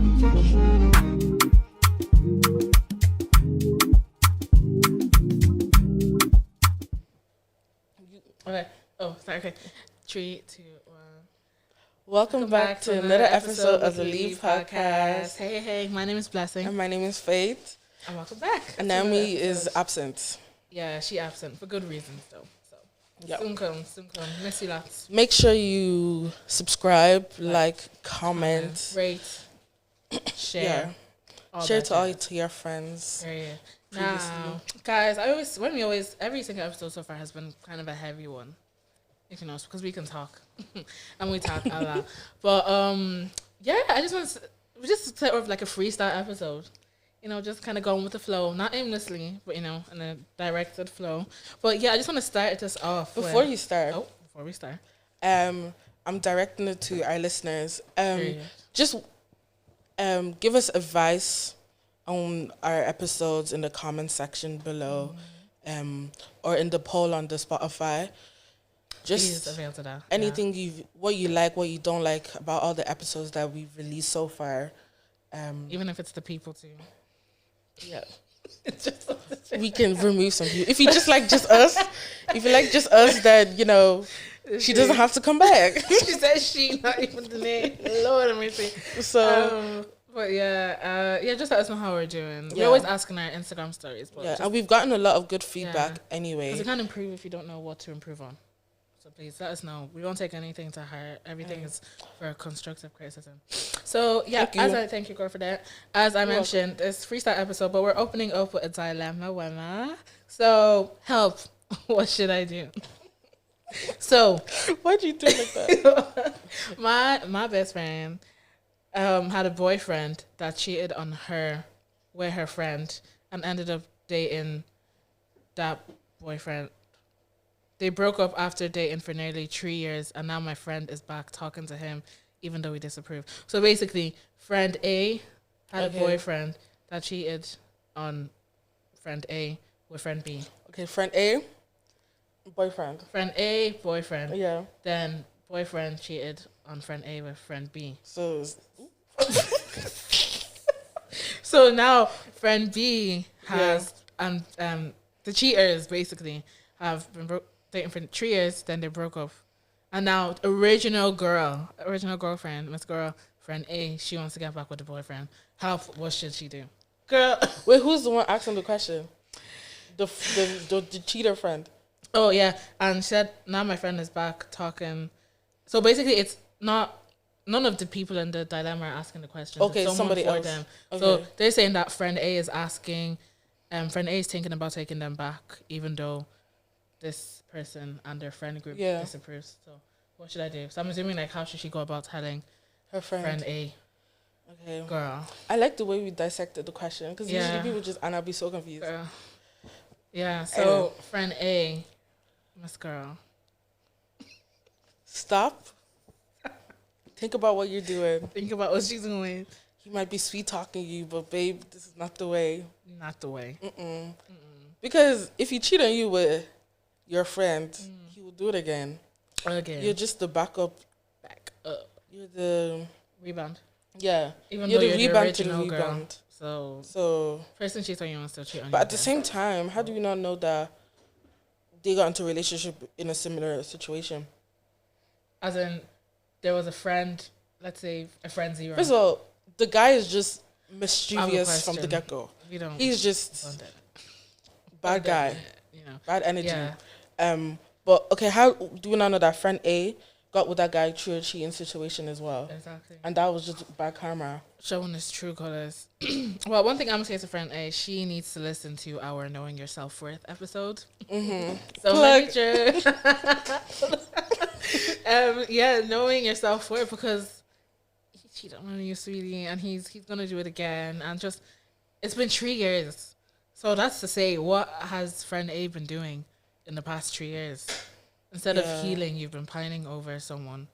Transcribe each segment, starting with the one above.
Okay. Oh, sorry. Okay. 3, 2, 1. Welcome back to another episode of the Lead podcast. Hey. My name is Blessing. And my name is Faith. And welcome back. And Naomi is absent. Yeah, she absent for good reasons though. So yep. Soon come. Miss you lots. Make sure you subscribe, like, comment, rate, share. Yeah. Share to your friends. Period. Now, guys, every single episode so far has been kind of a heavy one. If you know, because we can talk. And we talk a lot. But, I just want to, we just set up like a freestyle episode. You know, just kind of going with the flow. Not aimlessly, but, you know, in a directed flow. But, yeah, I just want to start this off. Before we start. I'm directing it to our listeners. Just give us advice on our episodes in the comment section below, or in the poll on the Spotify. Just avail to that. Anything what you like, what you don't like about all the episodes that we've released so far. Even if it's the people too. Yeah. We can remove some people. If you just like just us, then, you know, she doesn't have to come back. She said she, not even the name. Lord have mercy. So... But just let us know how we're doing. Yeah. We're always asking our Instagram stories. But and we've gotten a lot of good feedback anyway. Because we can't improve if you don't know what to improve on. So please let us know. We won't take anything to heart. Everything is for constructive criticism. So thank you, girl, for that. As I mentioned, it's freestyle episode, but we're opening up with a dilemma. So help. What should I do? So why'd you do like that? my best friend had a boyfriend that cheated on her with her friend and ended up dating that boyfriend. They broke up after dating for nearly 3 years, and now my friend is back talking to him, even though he disapproved. So basically, friend A had a boyfriend that cheated on friend A with friend B. Okay, friend A, boyfriend. Friend A, boyfriend. Yeah. Then boyfriend cheated on friend A with friend B. So now friend B has the cheaters basically have been dating for 3 years, then they broke up. And now original girlfriend, Miss Girl, friend A, she wants to get back with the boyfriend. What should she do? Girl. Wait, who's the one asking the question? The cheater friend. Oh yeah. And she said now my friend is back talking. So basically it's not none of the people in the dilemma are asking the questions. Okay, somebody else. Them. Okay. So they're saying that friend A is asking, friend A is thinking about taking them back, even though this person and their friend group disapproves. So what should I do? So I'm assuming, like, how should she go about telling her friend A? Okay. Girl. I like the way we dissected the question, because usually people just, and I'll be so confused. Girl. Yeah, so friend A, Miss Girl. Stop. Think about what you're doing. Think about what she's doing. He might be sweet talking you, but babe, this is not the way. Not the way. Because if he cheat on you with your friend, he will do it again. You're just the backup. Back up. You're the rebound. Yeah. Even though you're the original girl. So person cheats on you and still cheat on you. But at the same time, how do we not know that they got into a relationship in a similar situation? As in, there was a friend, let's say a friend zero. First of all, the guy is just mischievous from the get-go. He's just bad guy. You know. Bad energy. Yeah. But okay, how do we not know that friend A got with that guy through a cheating situation as well? Exactly. And that was just bad karma. Showing his true colors. Well, one thing I'm going to say to friend A, she needs to listen to our Knowing Your Self-Worth episode. So make sure. Knowing your self-worth, because he cheated on you, sweetie, and he's going to do it again. And just, it's been 3 years. So that's to say, what has friend A been doing in the past 3 years? Instead of healing, you've been pining over someone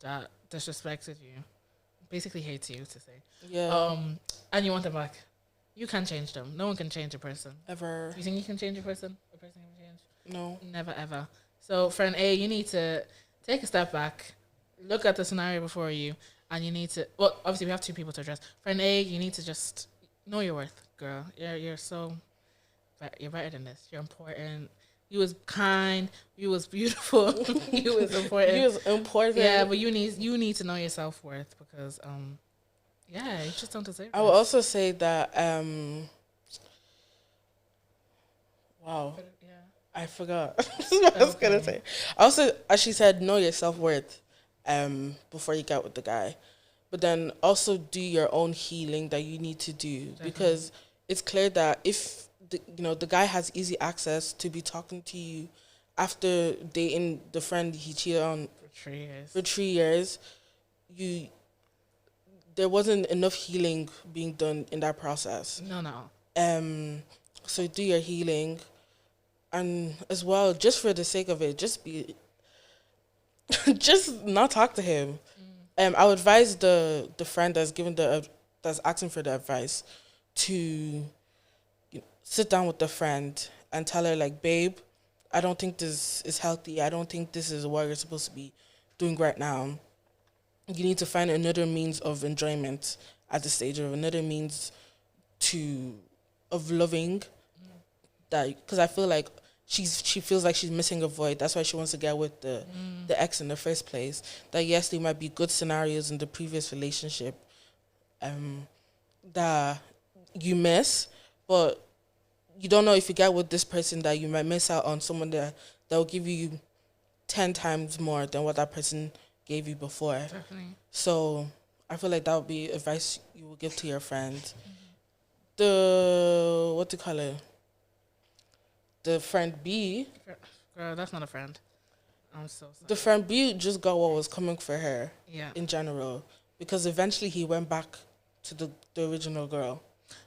that disrespected you, basically hates you, to say. Yeah. And you want them back. You can't change them. No one can change a person. Ever. You think you can change a person? A person can change? No. Never, ever. So, friend A, you need to take a step back, look at the scenario before you, and you need to. Well, obviously we have two people to address. Friend A, you need to just know your worth, girl. You're so. You're better than this. You're important. You was kind. You was beautiful. You was important. You was important. Yeah, but you need to know your self-worth because yeah, you just don't deserve it. I would also say that wow. Yeah. I forgot what I was gonna say. Also, as she said, know your self-worth before you get with the guy. But then also do your own healing that you need to do. Definitely. Because it's clear that if the guy has easy access to be talking to you after dating the friend he cheated on for 3 years, there wasn't enough healing being done in that process. No. So do your healing, and as well, just for the sake of it, just not talk to him. I would advise the friend that's asking for the advice to sit down with the friend and tell her, like, babe, I don't think this is healthy. I don't think this is what you're supposed to be doing right now. You need to find another means of enjoyment at this stage, or another means of loving. That, because I feel like she feels like she's missing a void. That's why she wants to get with the ex in the first place. That yes, there might be good scenarios in the previous relationship that you miss, but you don't know if you get with this person that you might miss out on someone that will give you 10 times more than what that person gave you before. Definitely. So I feel like that would be advice you would give to your friend. What do you call it? The friend B. Girl, that's not a friend. I'm so sorry. The friend B just got what was coming for her. Yeah. In general, because eventually he went back to the original girl.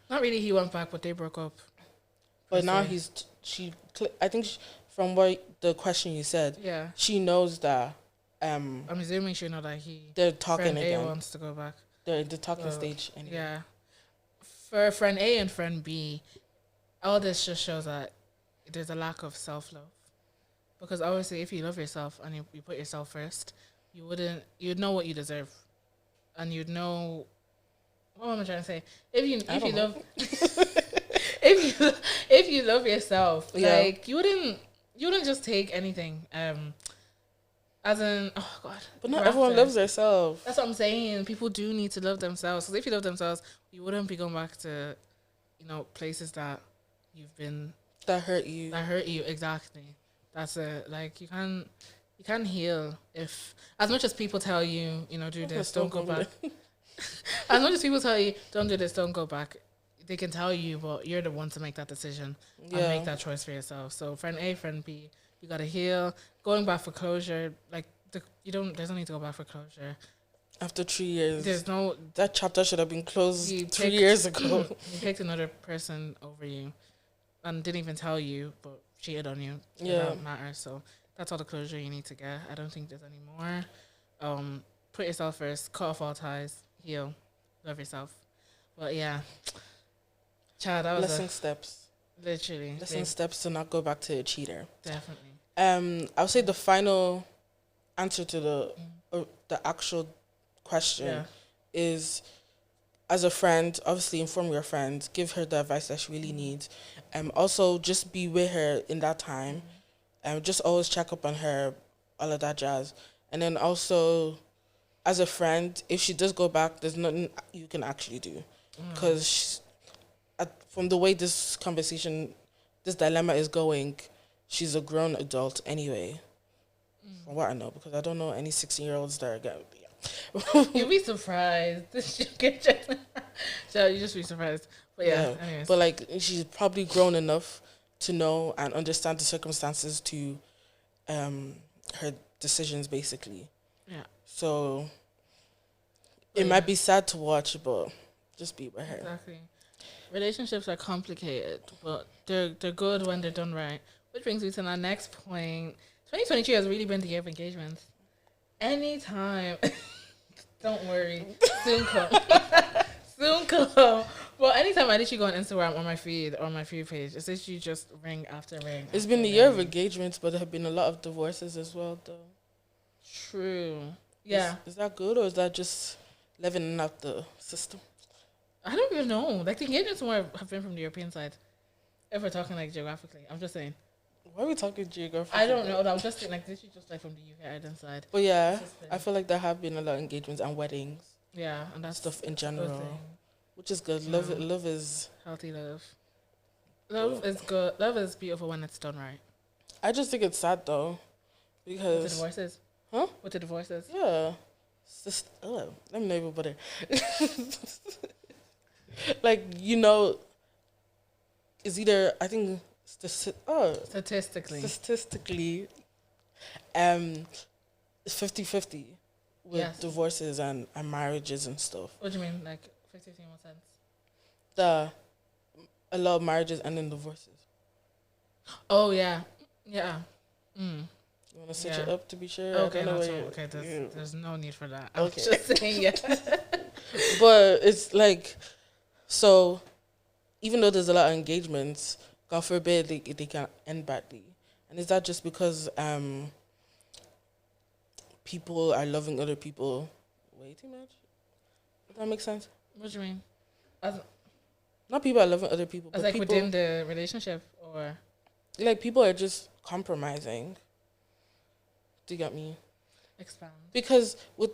Not really. He went back, but they broke up. But now I think from what the question you said, yeah, she knows that. I'm assuming she know that they're talking friend again. A wants to go back. They're in the talking stage anyway. Yeah. For friend A and friend B, all this just shows that there's a lack of self-love. Because obviously, if you love yourself and you put yourself first, you'd know what you deserve, and you'd know. What am I trying to say? If you love yourself, yeah. like you wouldn't just take anything. As in, oh God. But not everyone loves themselves. That's what I'm saying. People do need to love themselves. Because if you love themselves, you wouldn't be going back to, places that you've been. That hurt you. Exactly. That's it. Like you can't heal if, as much as people tell you, do this, don't go back. As much as people tell you, don't do this, don't go back. They can tell you, but you're the one to make that decision and make that choice for yourself. So friend A, friend B, you gotta heal. Going back for closure, like there's no need to go back for closure. After 3 years, that chapter should have been closed 3 years ago. You picked another person over you, and didn't even tell you, but cheated on you. Yeah, it don't matter. So that's all the closure you need to get. I don't think there's any more. Put yourself first. Cut off all ties. Heal. Love yourself. But yeah, child, that was blessing steps. Literally, blessing steps to not go back to a cheater. Definitely. I would say the final answer to the actual question is, as a friend, obviously inform your friend, give her the advice that she really needs. Also just be with her in that time. Just always check up on her, all of that jazz. And then also, as a friend, if she does go back, there's nothing you can actually do. Because from the way this dilemma is going, she's a grown adult anyway. From what I know, because I don't know any 16-year-olds that are going. You'd be surprised. So you just be surprised. But yeah. Anyways. But like, she's probably grown enough to know and understand the circumstances to her decisions, basically. Yeah. So it might be sad to watch, but just be with her. Exactly. Relationships are complicated, but they're good when they're done right. Which brings me to my next point. 2023 has really been the year of engagement. Anytime. Don't worry. Soon come. Soon come. Well, anytime I literally go on Instagram or my feed page, it's literally just ring after ring. It's been the year of engagements, but there have been a lot of divorces as well, though. True. Yeah. Is that good, or is that just leveling out the system. I don't even know. Like, the engagements more have been from the European side. If we're talking, like, geographically. I'm just saying. Why are we talking geographically? I don't know. I'm just saying, like, this is just, like, from the UK Ireland side. But yeah, I feel like there have been a lot of engagements and weddings. Yeah, and that's stuff in general. Which is good. Yeah. Love is... Healthy love. Love is good. Love is beautiful when it's done right. I just think it's sad, though. Because... With the divorces? Huh? With the divorces? Yeah. Let me know even better. Like, you know, it's either, I think, statistically, it's 50-50 with divorces and marriages and stuff. What do you mean, like 50-50 in what sense? A lot of marriages end in divorces. Oh, yeah. Yeah. You want to switch it up to be sure? Okay, there's no need for that. I'm okay. just saying, yeah. But it's like, so even though there's a lot of engagements, God forbid they can end badly. And is that just because people are loving other people way too much? Does that make sense? What do you mean? Not people are loving other people, but like people, within the relationship, or like people are just compromising. Do you get me? Expound. Because let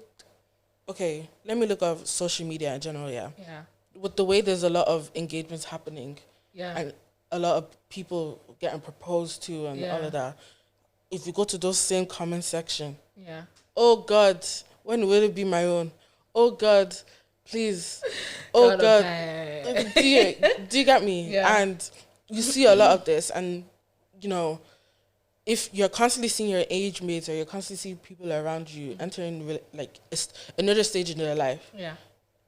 me look at social media in general, yeah. Yeah. With the way there's a lot of engagements happening, yeah, and a lot of people getting proposed to and all of that, if you go to those same comment section, yeah. Oh God, when will it be my own? Oh God, please. Oh God. Do you get me? Yeah. And you see a lot of this, and you know, if you're constantly seeing your age mates or you're constantly seeing people around you entering like another stage in their life,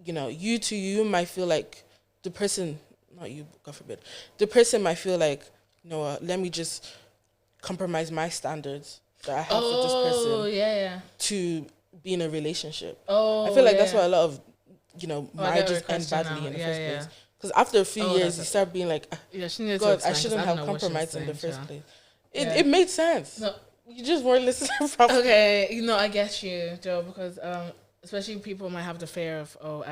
you know, you might feel like the person, not you, God forbid, the person might feel like, no, let me just compromise my standards that I have for this person to be in a relationship. I feel like that's why a lot of, you know, marriages end badly in the first place. Because after a few years, you start being like, God, I shouldn't have compromised in the first place. It made sense. No. You just weren't listening properly. Okay, you know, I get you, Joe, because especially people might have the fear of,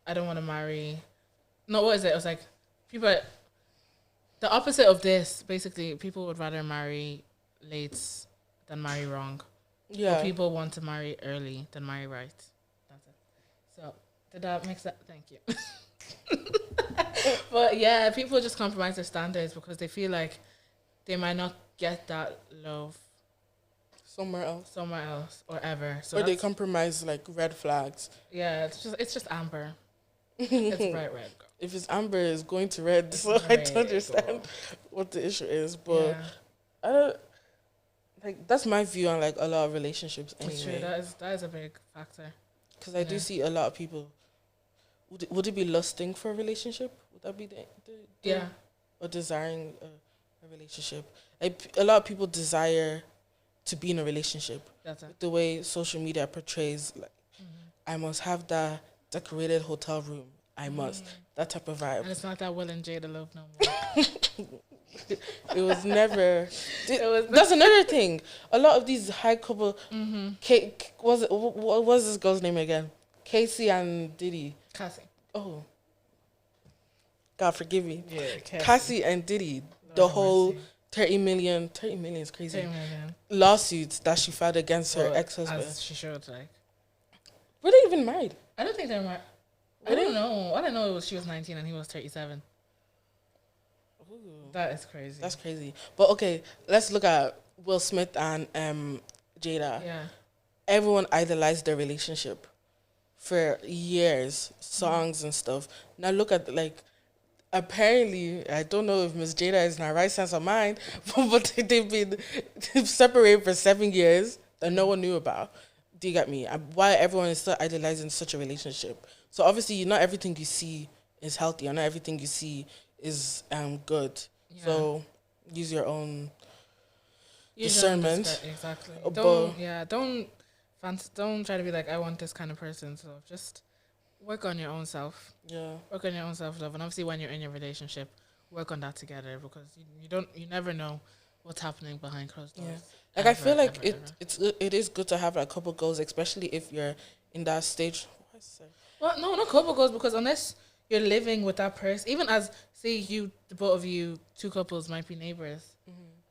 I don't want to marry. No, what is it? It was like, people, the opposite of this, basically, people would rather marry late than marry wrong. Yeah. Or people want to marry early than marry right. That's it. So, did that make sense? Thank you. But yeah, people just compromise their standards because they feel like they might not get that love somewhere else or ever. So or they compromise like red flags. Yeah, it's just amber. It's bright red. Girl. If it's amber, it's going to red. So I don't understand what the issue is, but I don't like. That's my view on like a lot of relationships. Anyway, it's true. That is a big factor. Because I do see a lot of people. Would it be lusting for a relationship? Would that be the or desiring a relationship? Like a lot of people desire to be in a relationship. That's it. The way social media portrays, like I must have that decorated hotel room. I must that type of vibe. And it's not that Will and Jada love no more. It was never. That's another thing. A lot of these high couple. What was this girl's name again? Casey and Diddy. Cassie. Oh. God forgive me. Yeah, Cassie and Diddy. Lord the whole mercy. 30 million is crazy. 30 million. Lawsuits that she filed against her ex-husband. As she should, like. Were they even married? I don't think they were married. I don't know. All I know was she was 19 and he was 37. Ooh. That is crazy. That's crazy. But okay, let's look at Will Smith and Jada. Yeah. Everyone idolized their relationship for years, songs and stuff. Now look at like, apparently, I don't know if Miss Jada is in her right sense of mind, but they've been separated for 7 years that no one knew about. Do you get me? Why everyone is still idolizing such a relationship? So obviously, not everything you see is healthy, or not everything you see is good. Yeah. So use your own discernment. Exactly. Don't try to be like, I want this kind of person. So just work on your own self. Yeah. Work on your own self-love. And obviously when you're in your relationship, work on that together, because you never know what's happening behind closed doors. Yeah. Like I feel like it is good to have like a couple goals, especially if you're in that stage. Why necessary. Well, no, not couple goals, because unless you're living with that person, even as, say, you, the both of you, two couples might be neighbors.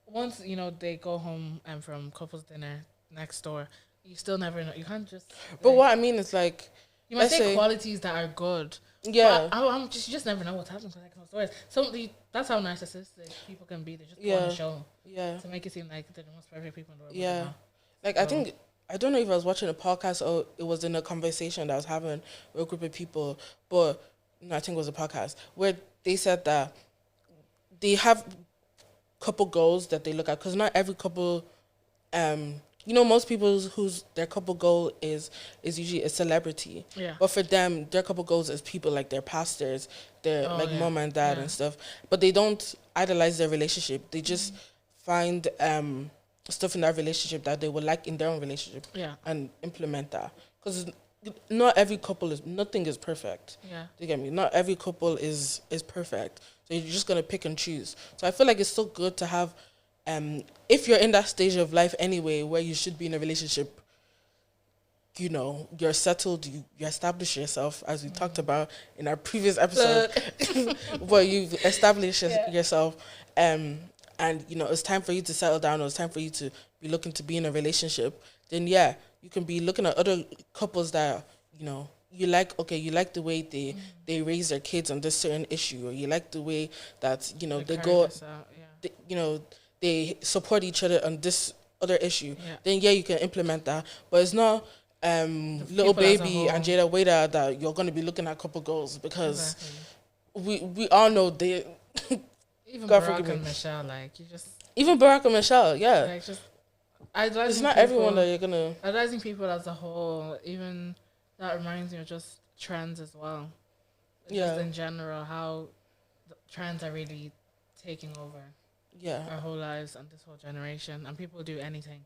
Once, you know, they go home and from couples dinner next door, you still never know. You can't just. But like, what I mean is like, you might let's say say, qualities that are good. yeah, But I'm just, you just never know what's happening because I know stories. That's how narcissistic people can be. They just go on a show to make it seem like they're the most perfect people in the world. Yeah. Like, so. I don't know if I was watching a podcast or it was in a conversation that I was having with a group of people, but no, I think it was a podcast where they said that they have couple goals that they look at, because not every couple, you know, most people whose their couple goal is usually a celebrity. Yeah. But for them, their couple goals is people like their pastors, their mom and dad and stuff. But they don't idolize their relationship. They just find stuff in that relationship that they would like in their own relationship and implement that. Because not every couple nothing is perfect. Yeah. Do you get me? Not every couple is perfect. So you're just gonna pick and choose. So I feel like it's so good to have, if you're in that stage of life anyway, where you should be in a relationship, you know, you're settled, you establish yourself, as we talked about in our previous episode, where you've established yourself, and, you know, it's time for you to settle down, or it's time for you to be looking to be in a relationship, then you can be looking at other couples that, you know, you like the way they raise their kids on this certain issue, or you like the way that, you know, they go, you know, they support each other on this other issue. Then you can implement that. But it's not Little Baby and Jada Waiter that you're going to be looking at couple goals, because we all know they even Barack and Michelle, like, you just even Barack and Michelle, like, just it's not everyone that you're gonna idolizing people as a whole. Even that reminds me of just trends as well. Just in general, how trends are really taking over our whole lives and this whole generation, and people do anything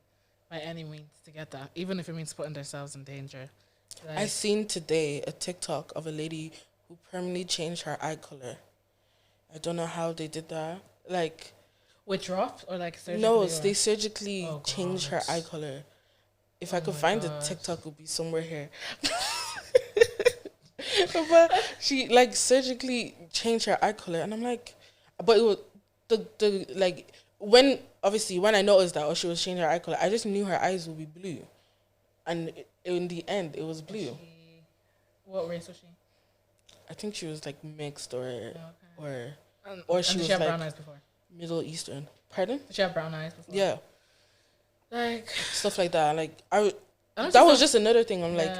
by any means to get that, even if it means putting themselves in danger. Like, I seen today a TikTok of a lady who permanently changed her eye color. I don't know how they did that. Like, with drops or like surgically? No, they surgically changed her eye color. If I could find the TikTok, it would be somewhere here. But she like surgically changed her eye color, and I'm like, but it was the like when I noticed that, she was changing her eye color, I just knew her eyes would be blue, and in the end, it was blue. What race was she? I think she was like mixed or she was like brown eyes before. Middle Eastern. Pardon? Did she have brown eyes before? Yeah. Like stuff like that. Like that was just another thing. I'm like,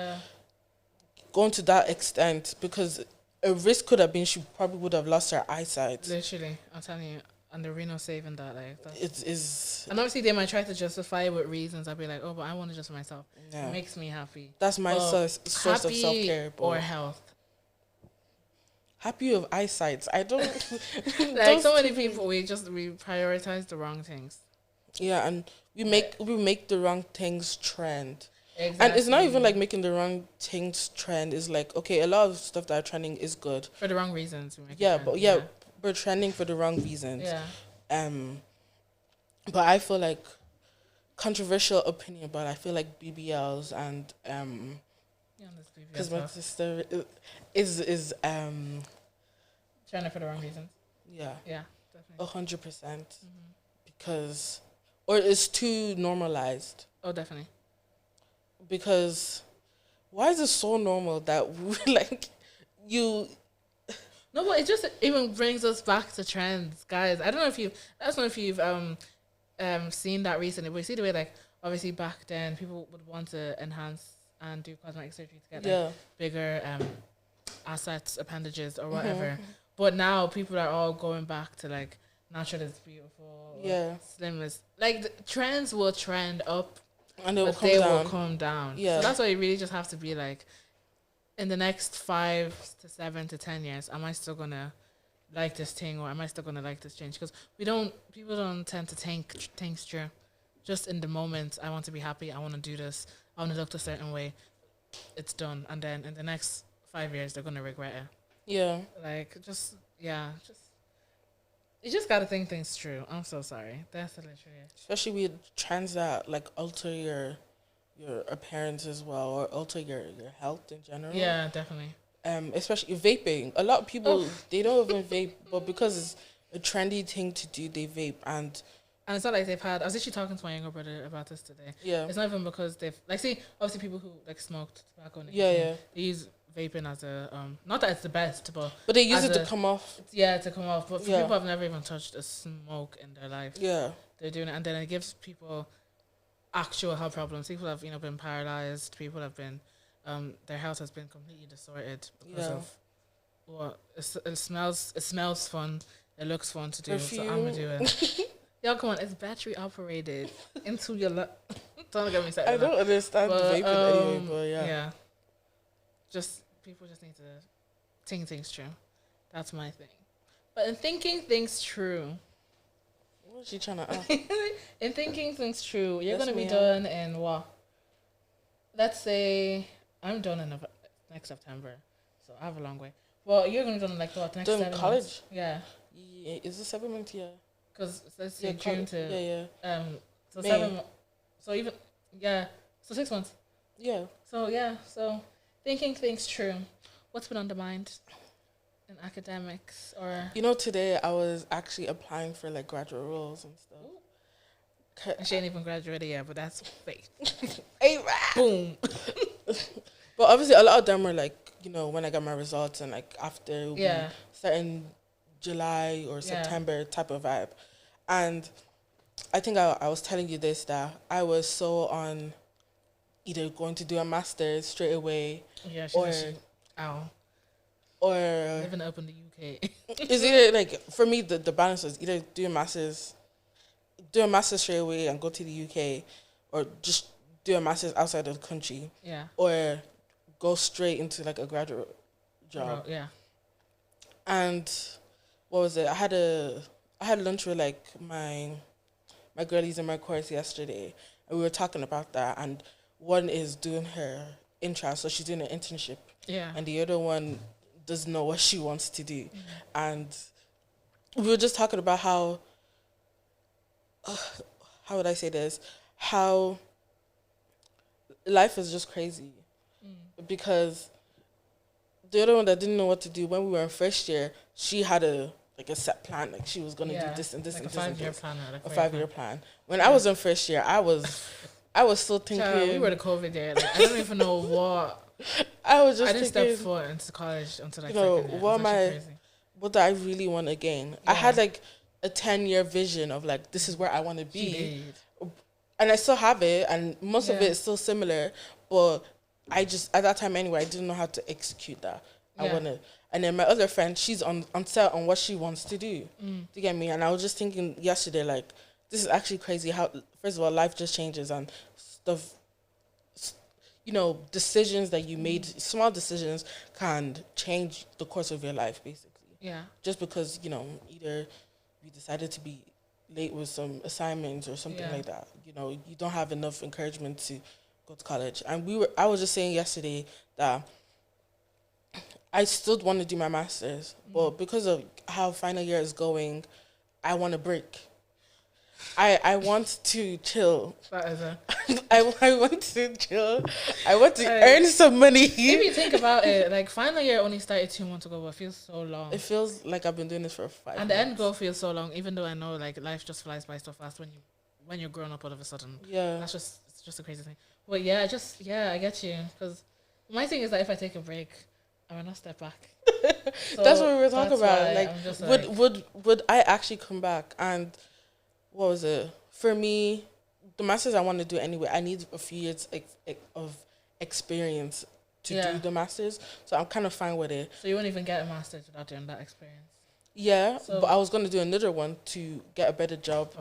going to that extent, because a risk could have been she probably would have lost her eyesight. Literally, I'm telling you, and the Reno saving that, like, it is. And obviously they might try to justify it with reasons. I'll be like, oh, but I want to just for myself. It makes me happy. That's my source of self-care. Or health. Happy with eyesight. I don't like so many people. We prioritize the wrong things. Yeah, and we make the wrong things trend. Exactly. And it's not even like making the wrong things trend. It's like, okay, a lot of stuff that are trending is good for the wrong reasons. We're trending for the wrong reasons. Yeah. But I feel like controversial opinion, but I feel like BBLs and because my sister is trending for the wrong reasons. Yeah. Yeah, definitely. 100%. Because, or it's too normalized. Oh, definitely. Because why is it so normal that we like you? No, but it just even brings us back to trends, guys. I don't know if you've seen that recently, but you see the way, like, obviously back then people would want to enhance and do cosmetic surgery to get like bigger assets, appendages, or whatever. But now people are all going back to like natural is beautiful. Slim is like the trends will trend up. And they will come down. Yeah. So that's why you really just have to be like, in the next 5 to 7 to 10 years, am I still gonna like this thing, or am I still gonna like this change? Because people don't tend to think things through. Just in the moment, I want to be happy. I want to do this. I want to look a certain way. It's done, and then in the next 5 years, they're gonna regret it. Yeah. Like you just gotta think things through. I'm so sorry. That's literally it. Especially with trends that like alter your appearance as well, or alter your health in general. Yeah, definitely. Especially vaping. A lot of people they don't even vape, but because it's a trendy thing to do, they vape. And it's not like they've had. I was actually talking to my younger brother about this today. Yeah, it's not even because they've see obviously people who smoked tobacco. Yeah. They use vaping as a not that it's the best, but they use it to come off. Yeah, to come off. But for people who have never even touched a smoke in their life, they're doing it, and then it gives people actual health problems. People have been paralyzed. People have been their health has been completely distorted because of it smells fun. It looks fun to do. Perfume. So I'm gonna do it. Y'all, come on! It's battery operated into your. Don't get me started. I don't understand vaping anyway, but yeah. Just people just need to think things true. That's my thing. But in thinking things true, what is she trying to ask? In thinking things true, you're gonna be done in what? Let's say I'm done in next September, so I have a long way. Well, you're gonna be done in next 7 college? Months. Yeah. Is it 7 months? Yeah. Because let's say June to so May. 7. So even so 6 months. Yeah. So thinking things true. What's been on the mind in academics or? Today I was actually applying for graduate roles and stuff. She ain't even graduated yet, but that's fake. Hey, boom. But obviously a lot of them were when I got my results and after certain July or September type of vibe. And I think I was telling you this, that I was so on either going to do a master's straight away or living up in the UK. It's either for me the balance was either do a master's straight away and go to the UK, or just do a master's outside of the country. Yeah. Or go straight into a graduate job. Yeah. And what was it? I had lunch with my girlies in my course yesterday, and we were talking about that. And one is doing her interest, so she's doing an internship. Yeah. And the other one doesn't know what she wants to do. And we were just talking about how would I say this? How life is just crazy. Because the other one that didn't know what to do, when we were in first year, she had a set plan. She was going to do this and this and this. A 5-year plan. When I was in first year, I was still thinking. Child, we were the COVID year. I don't even know what. I was just I didn't thinking, step foot into college until second year. What do I really want to gain? Yeah. I had a 10-year vision of this is where I want to be. And I still have it, and most of it is still similar, but I just, at that time anyway, I didn't know how to execute that. And then my other friend, she's on set on what she wants to do. Do you get me? And I was just thinking yesterday, this is actually crazy how, first of all, life just changes and stuff, decisions that you made, small decisions can change the course of your life, basically. Yeah. Just because, either you decided to be late with some assignments or something like that. You don't have enough encouragement to go to college. And I was just saying yesterday that I still want to do my master's, but because of how final year is going, I want a break. I want to chill. I want to chill. I want to earn some money. If you think about it, final year only started 2 months ago, but it feels so long. It feels like I've been doing this for 5 months. And the end goal feels so long, even though I know life just flies by so fast when you're grown up all of a sudden. Yeah. It's just a crazy thing. But I get you. Because my thing is that if I take a break, I will not step back. So that's what we were talking about. Would I actually come back? And what was it? For me, the masters I want to do anyway, I need a few years of experience to do the masters. So I'm kind of fine with it. So you won't even get a master's without doing that experience? Yeah, but I was going to do another one to get a better job.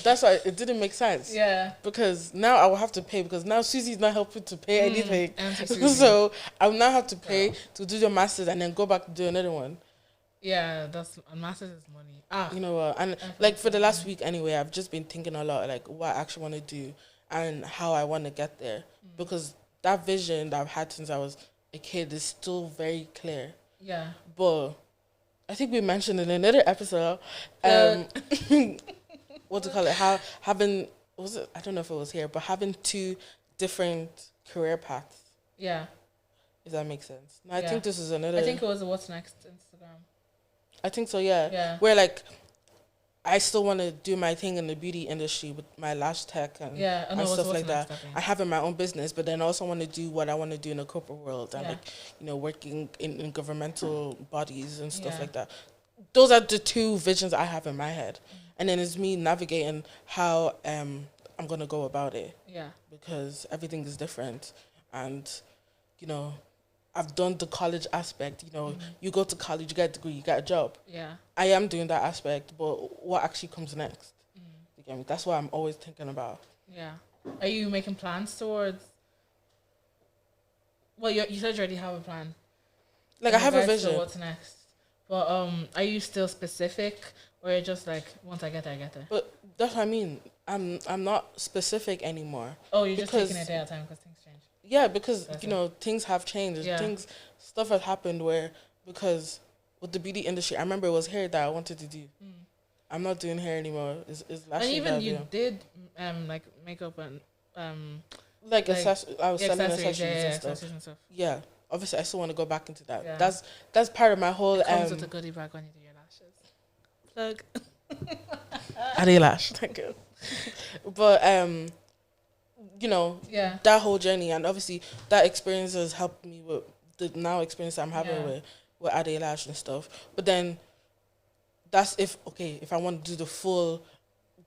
That's why it didn't make sense. Yeah. Because now I will have to pay, because now Susie's not helping to pay anything. So I will now have to pay to do the masters and then go back to do another one. Yeah, masters is money. You know what? And for the last week anyway, I've just been thinking a lot what I actually want to do and how I want to get there. Because that vision that I've had since I was a kid is still very clear. Yeah. But I think we mentioned in another episode, what to call it? How having was it? I don't know if it was here, but having two different career paths. Yeah. If that makes sense. No, I think this is another. I think it was a What's Next Instagram. I think so. Yeah. Yeah. Where like, I still want to do my thing in the beauty industry with my lash tech and stuff like that. I have in my own business, but then I also want to do what I want to do in the corporate world and working in governmental bodies and stuff like that. Those are the two visions I have in my head, and then it's me navigating how I'm gonna go about it. Yeah. Because everything is different, and I've done the college aspect. You go to college, you get a degree, you get a job. Yeah. I am doing that aspect, but what actually comes next? You get me? That's what I'm always thinking about. Yeah. Are you making plans towards? Well, you said you already have a plan. Like I have a vision. What's next? But are you still specific, or you're just like once I get there, I get there? But that's what I mean. I'm not specific anymore. Oh, you're just taking a day at a time because things change. Yeah, because things have changed. Stuff has happened because with the beauty industry, I remember it was hair that I wanted to do. I'm not doing hair anymore. It's and even you did like makeup and I was selling accessories and stuff. Yeah, obviously I still want to go back into that. Yeah. That's part of my whole. It comes with a goodie bag when you do your lashes. Plug. Ade lash. Thank you. But that whole journey, and obviously that experience has helped me with the now experience I'm having with Ade lash and stuff. But then that's if I want to do the full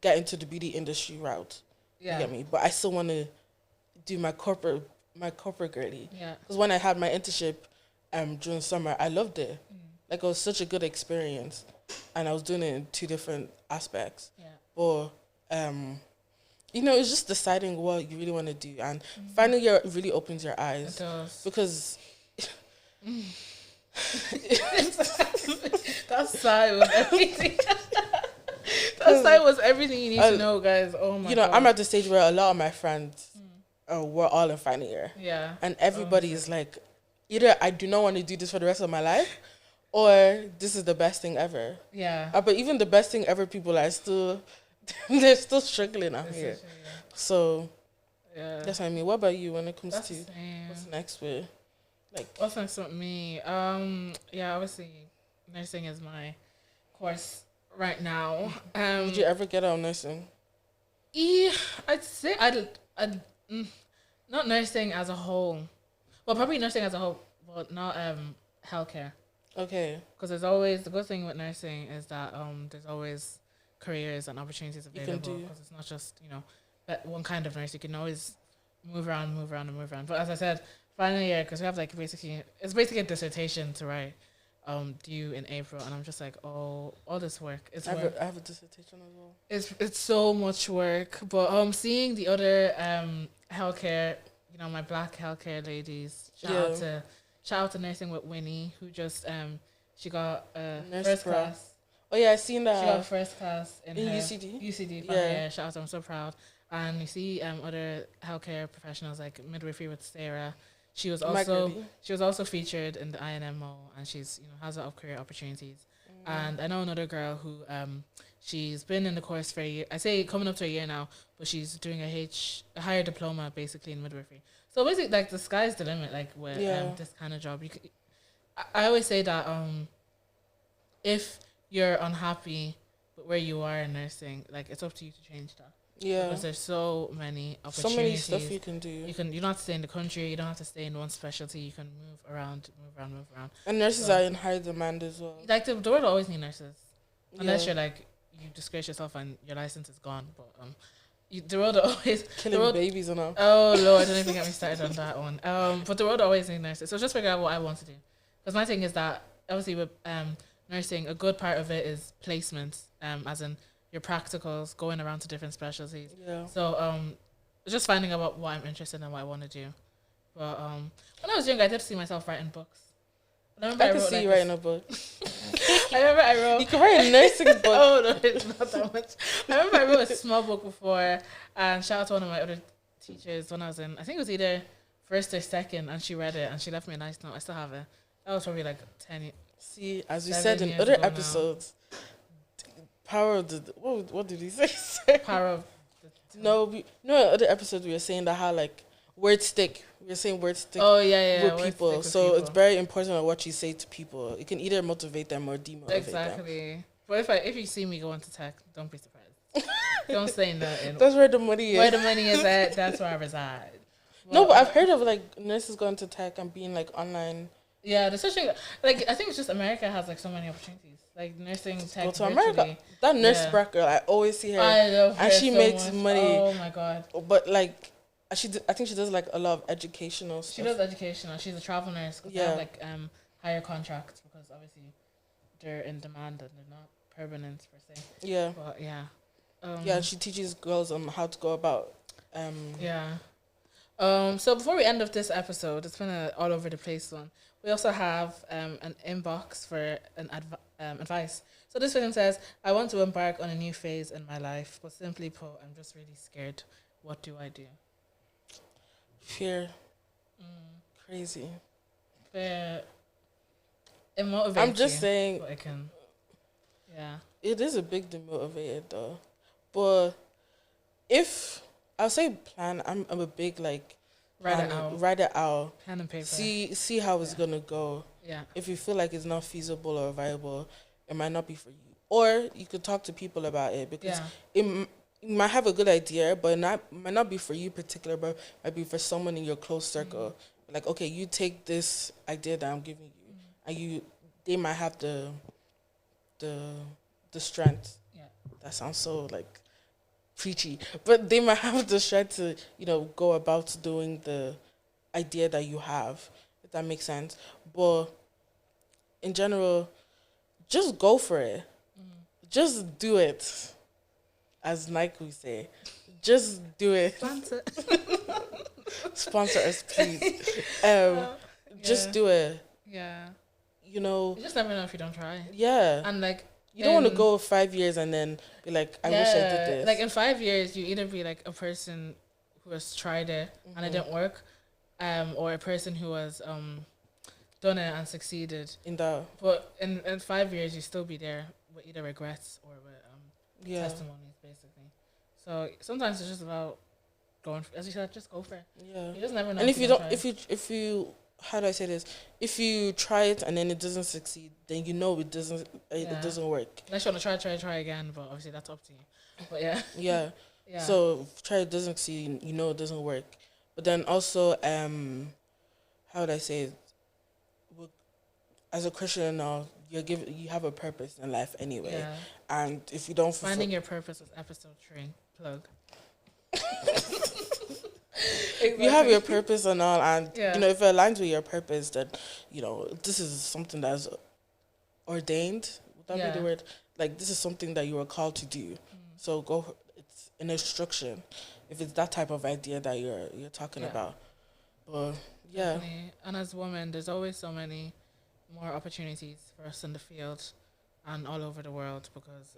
get into the beauty industry route. You get me? But I still want to do my corporate girly. Yeah. Because when I had my internship during summer, I loved it. Like it was such a good experience, and I was doing it in two different aspects. Yeah. But it's just deciding what you really want to do, and final year really opens your eyes. It does. Because that side was everything. That side was everything you need to know, guys. Oh my God. I'm at the stage where a lot of my friends were all in final year. Yeah. And everybody is like, either I do not want to do this for the rest of my life, or this is the best thing ever. Yeah. But even the best thing ever people are still, they're still struggling out here. So, that's what I mean. What about you when it comes to what's next with, what's next with me? Obviously, nursing is my course right now. Did you ever get out of nursing? I'd say I'd not nursing as a whole. Well, probably nursing as a whole, but not healthcare. Okay. Because there's always, the good thing with nursing is that there's always careers and opportunities available. Because it's not just that one kind of nurse. You can always move around. But as I said, final year, because we have it's basically a dissertation to write due in April, and I'm just like, all this work. I have a dissertation as well. It's so much work, but seeing the other healthcare, my black healthcare ladies. Shout out to Nursing with Winnie, who just she got first class. Oh yeah, I seen that. She got first class in her UCD. UCD. Yeah, shout out! I'm so proud. And you see other healthcare professionals like midwifery with Sarah. She was also featured in the INMO, and she's has a lot of career opportunities. And I know another girl who she's been in the course for a year. I say coming up to a year now, but she's doing a higher diploma basically in midwifery. So basically, the sky's the limit. With this kind of job, I always say that if you're unhappy with where you are in nursing, it's up to you to change that. Yeah, because there's so many opportunities. So many stuff you can do. You don't have to stay in the country. You don't have to stay in one specialty. You can move around. And nurses are in high demand as well. The world always need nurses, unless you're you disgrace yourself and your license is gone. But the world always killing babies and all. Oh Lord, don't even get me started on that one. But the world always need nurses. So just figure out what I want to do. Because my thing is that obviously with nursing, a good part of it is placements. As in your practicals, going around to different specialties. Yeah. So just finding out what I'm interested in and what I want to do. But when I was young, I did see myself writing books. I could see you writing a book. I remember I wrote. You could write a nursing book. Oh no, it's not that much. I remember I wrote a small book before, and shout out to one of my other teachers when I was in. I think it was either first or second, and she read it and she left me a nice note. I still have it. That was probably 10 years. See, as we said in other episodes, power of the what did he say? Power of Other episodes we were saying that how like words stick. We were saying words stick. Oh yeah. With people, so it's very important what you say to people. It can either motivate them or demotivate them. Exactly. But if you see me going to tech, don't be surprised. Don't say nothing. That's where the money is. Where the money is at, that's where I reside. Well, no, but I've heard of like nurses going to tech and being like online. Yeah, especially like I think it's just America has like so many opportunities. Like nursing tech. Go to America. That nurse brat girl, I always see her. I love her. And she so makes much. money. Oh my god. But like I think she does like a lot of educational stuff. She does educational. She's a travel nurse. They have like higher contracts because obviously they're in demand and they're not permanent per se. Yeah. But yeah. She teaches girls on how to go about. So before we end of this episode, it's been an all over the place one. We also have an inbox for an advice. So this one says, I want to embark on a new phase in my life, but simply put, I'm just really scared. What do I do? Fear. Crazy. Fear. It motivates I'm just saying. But it can. Yeah. It is a big demotivator though. But if I'll say plan, I'm a big like write it out. Pen and paper. See how it's gonna go. Yeah. If you feel like it's not feasible or viable, it might not be for you. Or you could talk to people about it because you might have a good idea, but might not be for you particular, but might be for someone in your close circle. Like, okay, you take this idea that I'm giving you, and they might have the strength. Yeah. That sounds so like preachy, but they might have the strength to go about doing the idea that you have, if that makes sense. But in general, just go for it. Just do it, as Nike would say. Just do it. Sponsor us, please. Just do it. Yeah. You just never know if you don't try. Yeah. And like, you don't want to go 5 years and then be like, I wish I did this. Like in 5 years, you either be like a person who has tried it and it didn't work, or a person who has done it and succeeded. But in 5 years, you still be there with either regrets or with testimonies, basically. So sometimes it's just about going, as you said, just go for it. Yeah. You just never know. And if you how do I say this? If you try it and then it doesn't succeed, then it doesn't work. Unless you want to try again, but obviously that's up to you. But yeah. Yeah. So if it doesn't succeed, it doesn't work. But then also, how would I say it? As a Christian now, you have a purpose in life anyway. Yeah. And if you don't finding your purpose is episode 3 plug. Exactly. You have your purpose and all, and if it aligns with your purpose, then this is something that's ordained. Would that be the word? Like, this is something that you are called to do. So go. It's an instruction. If it's that type of idea that you're talking about, but definitely. And as women, there's always so many more opportunities for us in the field and all over the world because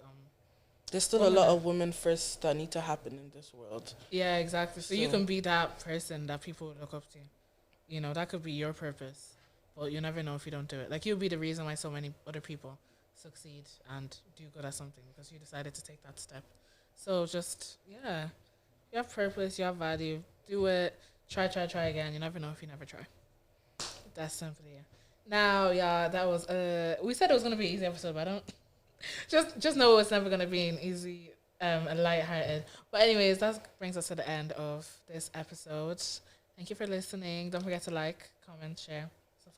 there's still a lot of women first that need to happen in this world. Yeah, exactly. So you can be that person that people look up to. That could be your purpose. But you never know if you don't do it. Like, you'll be the reason why so many other people succeed and do good at something because you decided to take that step. So just, you have purpose, you have value. Do it. Try again. You never know if you never try. That's simply it. Now, that was, we said it was going to be an easy episode, but I don't. Just know it's never gonna be an easy and lighthearted. But anyways, that brings us to the end of this episode. Thank you for listening. Don't forget to like, comment, share,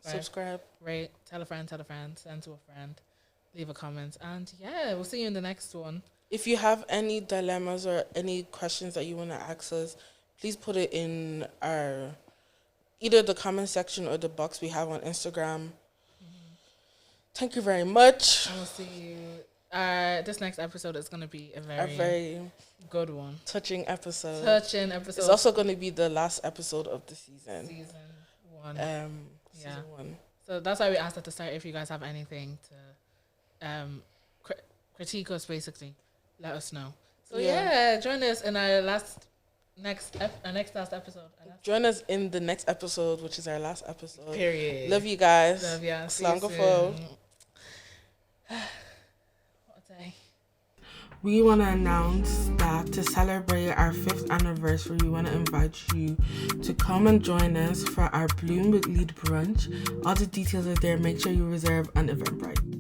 subscribe, rate, tell a friend, send to a friend, leave a comment, and we'll see you in the next one. If you have any dilemmas or any questions that you want to ask us, please put it in our either the comment section or the box we have on Instagram. Thank you very much. And we'll see you. This next episode is going to be a very good one. Touching episode. It's also going to be the last episode of the season. Season 1. Season 1. So that's why we asked at the start if you guys have anything to critique us, basically. Let us know. So join us in our next episode. Join us in the next episode, which is our last episode. Period. Love you guys. Love ya. Slangafo. What day? we want to announce that to celebrate our 5th anniversary, we want to invite you to come and join us for our Bloom with Lead brunch. All the details are there. Make sure you reserve on Eventbrite.